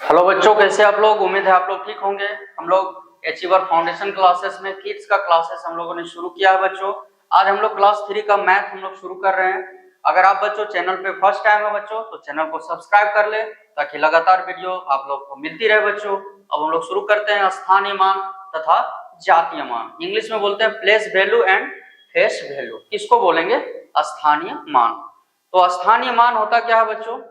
Hello बच्चों, कैसे आप लोग? उम्मीद है आप लोग ठीक होंगे। हम लोग अचीवर फाउंडेशन क्लासेस में किड्स का क्लासेस हम लोगों ने शुरू किया है बच्चों। आज हम लोग क्लास 3 का मैथ हम लोग शुरू कर रहे हैं। अगर आप बच्चों चैनल पे फर्स्ट टाइम है बच्चों तो चैनल को सब्सक्राइब कर ले ताकि लगातार वीडियो आप लोग को मिलती रहे बच्चों। अब हम लोग शुरू करते हैं स्थानीय मान तथा जातीय मान। इंग्लिश में बोलते हैं place value and face value. किसको बोलेंगे? स्थानीय मान। तो स्थानीय मान होता क्या है बच्चों?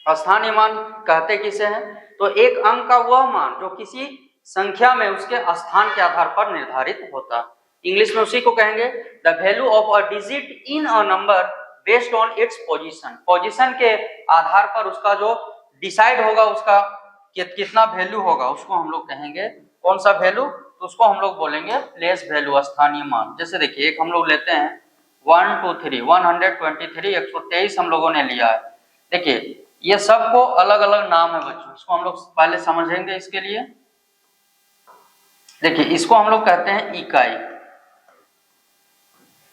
स्थानीय मान कहते किसे हैं? तो एक अंक का वह मान जो किसी संख्या में उसके स्थान के आधार पर निर्धारित होता है। इंग्लिश में उसी को कहेंगे the value of a digit in a number based on its position. Position के आधार पर उसका जो डिसाइड होगा, उसका कितना वैल्यू होगा, उसको हम लोग कहेंगे कौन सा वैल्यू? तो उसको हम लोग बोलेंगे प्लेस वैल्यू, स्थानीय मान। जैसे देखिए, एक हम लोग लेते हैं 1 2 3 123 123 हम लोगों ने लिया है। देखिए ये सबको अलग अलग नाम है बच्चों, इसको हम लोग पहले समझेंगे। इसके लिए देखिए, इसको हम लोग कहते हैं इकाई।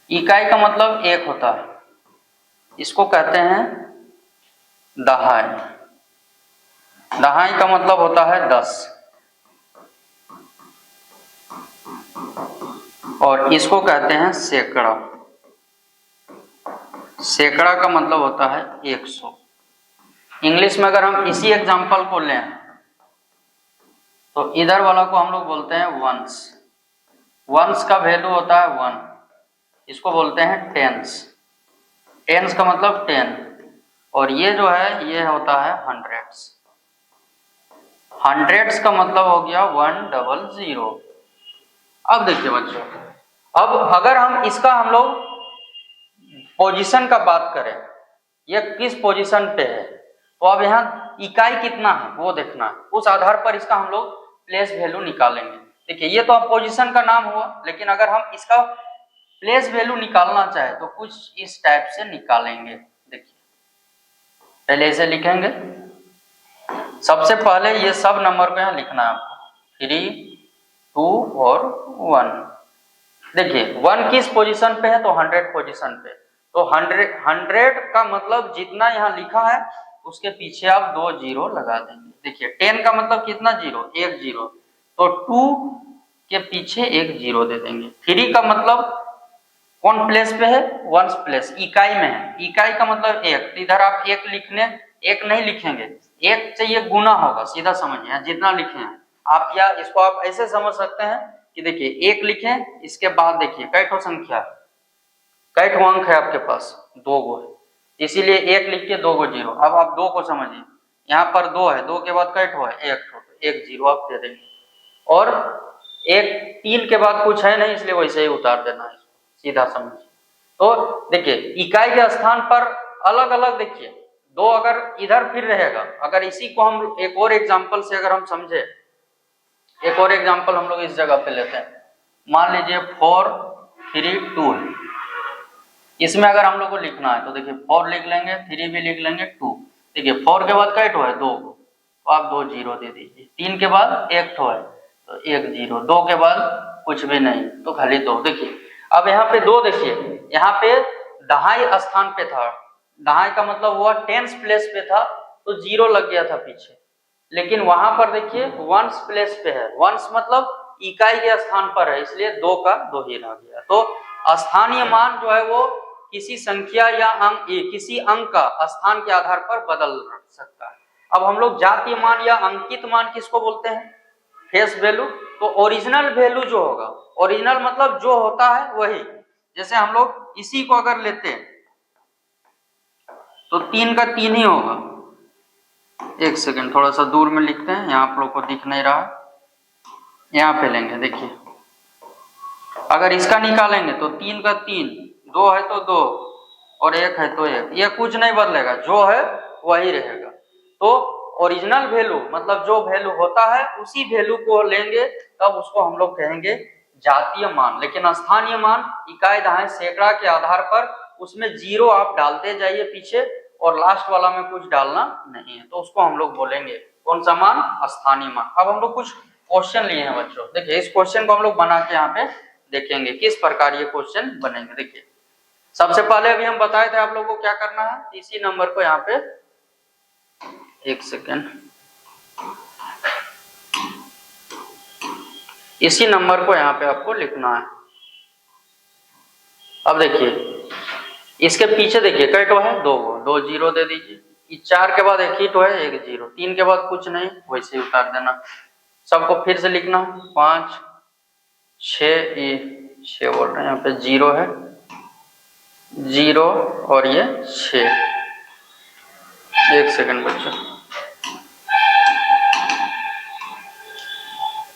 इकाई का मतलब एक होता है। इसको कहते हैं दहाई। दहाई का मतलब होता है 10। और इसको कहते हैं सैकड़ा। सैकड़ा का मतलब होता है 100। इंग्लिश में अगर हम इसी एग्जाम्पल को लें तो इधर वाला को हम लोग बोलते हैं वंस। वंस का वैल्यू होता है 1। इसको बोलते हैं टेंस। टेंस का मतलब 10। और ये जो है ये होता है हंड्रेड्स। हंड्रेड्स का मतलब हो गया 100। अब देखिए बच्चों, अब अगर हम लोग पोजीशन का बात करें, ये किस पोजीशन पे है, तो अब यहाँ इकाई कितना है वो देखना है। उस आधार पर इसका हम लोग प्लेस वैल्यू निकालेंगे। देखिए ये तो अब पोजीशन का नाम हुआ, लेकिन अगर हम इसका प्लेस वैल्यू निकालना चाहे तो कुछ इस टाइप से निकालेंगे। देखिए पहले इसे लिखेंगे। सबसे पहले ये सब नंबर को यहाँ लिखना है आपको, 3 2 और 1। देखिए 1 किस पोजीशन पे है? तो 100 पोजीशन पे। तो 100 का मतलब जितना यहाँ लिखा है उसके पीछे आप 2 जीरो लगा देंगे। देखिए 10 का मतलब कितना जीरो? 1 जीरो। तो 2 के पीछे 1 जीरो दे देंगे। 3 का मतलब कौन प्लेस पे है? वंस प्लेस, इकाई में है। इकाई का मतलब 1। तो इधर आप 1 लिखने, 1 नहीं लिखेंगे, 1 से ये गुना होगा। सीधा समझिए, जितना लिखे हैं आप, या इसको आप ऐसे समझ सकते हैं कि देखिए 1 लिखें, इसके बाद देखिए कई ठो संख्या, कई ठो अंक है आपके पास? 2 गो है, इसीलिए 1 लिख के 2 गो जीरो। अब आप 2 को समझिए, यहाँ पर 2 है, 2 के बाद कई ठो है? 1 ठो, 1 जीरो आप दे देंगे। और 3 के बाद कुछ है नहीं, इसलिए वैसे ही उतार देना है, सीधा समझिए। तो देखिए इकाई के स्थान पर अलग अलग, देखिए 2 अगर इधर फिर रहेगा, अगर इसी को हम एक और एग्जांपल से अगर हम समझे, एक और एग्जांपल हम लोग इस जगह पे लेते हैं। मान लीजिए 4 3 2 है। इसमें अगर हम लोग को लिखना है तो देखिए 4 लिख लेंगे, 3 भी लिख लेंगे, 2। देखिए 4 के बाद कई ठो है? 2 को, तो आप 2 जीरो दे दीजिए। 3 के बाद 1 ठो है तो 1 जीरो। 2 के बाद कुछ भी नहीं तो खाली 2। देखिए अब यहाँ पे 2, देखिए यहाँ पे दहाई स्थान पे था। दहाई का मतलब हुआ टेंस प्लेस पे था तो जीरो लग गया था पीछे। लेकिन वहां पर देखिए वंस प्लेस पे है। वंस मतलब इकाई के स्थान पर है, इसलिए 2 का 2 ही रह गया। तो स्थानीय मान जो है वो किसी संख्या या अंक, किसी अंक का स्थान के आधार पर बदल सकता है। अब हम लोग जातीय मान या अंकित मान किसको बोलते हैं? Face value. तो ओरिजिनल वैल्यू जो होगा, ओरिजिनल मतलब जो होता है वही। जैसे हम लोग इसी को अगर लेते हैं तो 3 का 3 ही होगा। एक सेकंड, थोड़ा सा दूर में लिखते हैं, यहाँ आप लोग को दिख नहीं रहा। यहाँ पे लेंगे, देखिए अगर इसका निकालेंगे तो 3 का 3, 2 है तो 2 और 1 है तो 1। ये कुछ नहीं बदलेगा, जो है वही रहेगा। तो ओरिजिनल वैल्यू मतलब जो वैल्यू होता है उसी वैल्यू को लेंगे, तब उसको हम लोग कहेंगे जातीय मान। लेकिन स्थानीय मान, इकाई, दहाई, सैकड़ा के आधार पर उसमें जीरो आप डालते जाइए पीछे, और लास्ट वाला में कुछ डालना नहीं है, तो उसको हम लोग बोलेंगे कौन सा मान? स्थानीय मान। अब हम लोग कुछ क्वेश्चन लिए हैं बच्चों। देखिए इस क्वेश्चन को हम लोग बना के यहाँ पे देखेंगे किस प्रकार ये क्वेश्चन बनेंगे। देखिए सबसे पहले अभी हम बताए थे आप लोगों को क्या करना है। इसी नंबर को यहाँ पे, एक सेकेंड, इसी नंबर को यहाँ पे आपको लिखना है। अब देखिए इसके पीछे देखिए कई टो है, 2 जीरो दे दीजिए। 4 के बाद एक ही टो है, 1 जीरो। 3 के बाद कुछ नहीं, वैसे ही उतार देना। सबको फिर से लिखना, 5 6, ये 6 बोल रहे हैं, यहाँ पे 0 है, 0 और ये 6। 1 सेकंड बच्चों,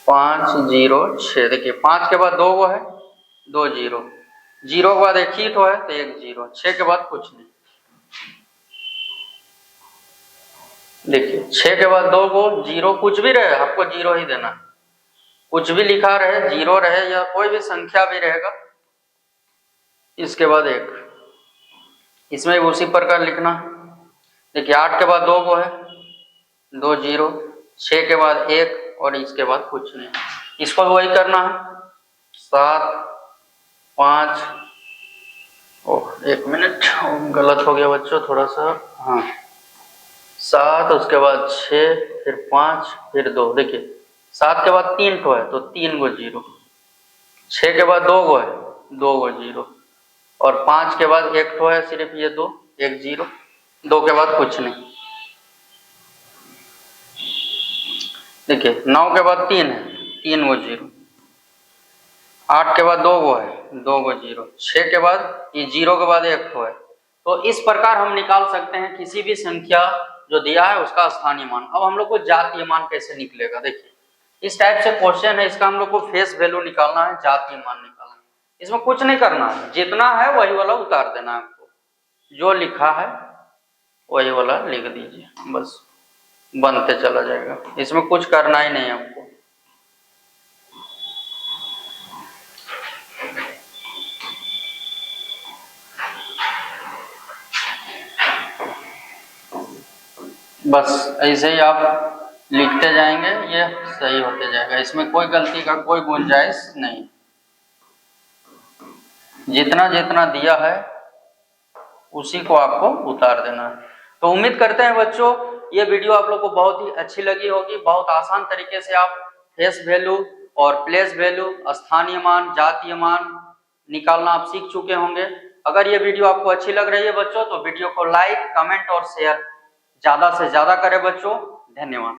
5 0 6। देखिए 5 के बाद 2 वो है, 2 जीरो। 0 के बाद एक ही तो है तो 1 जीरो। 6 के बाद कुछ नहीं। देखिए 6 के बाद 2 को 0, कुछ भी रहे आपको 0 ही देना। कुछ भी लिखा रहे, 0 रहे या कोई भी संख्या भी रहेगा। इसके बाद 1, इसमें उसी प्रकार लिखना। देखिए 8 के बाद 2 को है, 2 जीरो। 6 के बाद 1 और इसके बाद कुछ नहीं। इसको वही करना है। 7 5, ओह 1 मिनट, गलत हो गया बच्चों थोड़ा सा। हाँ 7, उसके बाद 6, फिर 5, फिर 2। देखिए 7 के बाद 3 ठो है तो 3 गो 0। 6 के बाद 2 गो है, 2 गो 0। और 5 के बाद 1 ठो है, सिर्फ ये 2, 1 जीरो। 2 के बाद कुछ नहीं। देखिए 9 के बाद 3 है, 3 गो 0। 8 के बाद 2 गो है, 2 गो 0। 6 के बाद ये 0 के बाद 1 ठो है। तो इस प्रकार हम निकाल सकते हैं किसी भी संख्या जो दिया है उसका स्थानीय मान। अब हम लोग को जातीय मान कैसे निकलेगा, देखिए इस टाइप से क्वेश्चन है, इसका हम लोग को फेस वैल्यू निकालना है, जातीय मान निकालना है। इसमें कुछ नहीं करना है, जितना है वही वाला उतार देना है आपको। जो लिखा है वही वाला लिख दीजिए, बस बनते चला जाएगा। इसमें कुछ करना ही नहीं है आपको। बस ऐसे ही आप लिखते जाएंगे, ये सही होते जाएगा। इसमें कोई गलती का कोई गुंजाइश नहीं। जितना जितना दिया है उसी को आपको उतार देना है। तो उम्मीद करते हैं बच्चों ये वीडियो आप लोग को बहुत ही अच्छी लगी होगी। बहुत आसान तरीके से आप फेस वैल्यू और प्लेस वैल्यू, स्थानीय मान, जातीय मान निकालना आप सीख चुके होंगे। अगर ये वीडियो आपको अच्छी लग रही है बच्चों तो वीडियो को लाइक, कमेंट और शेयर ज्यादा से ज्यादा करें बच्चों। धन्यवाद।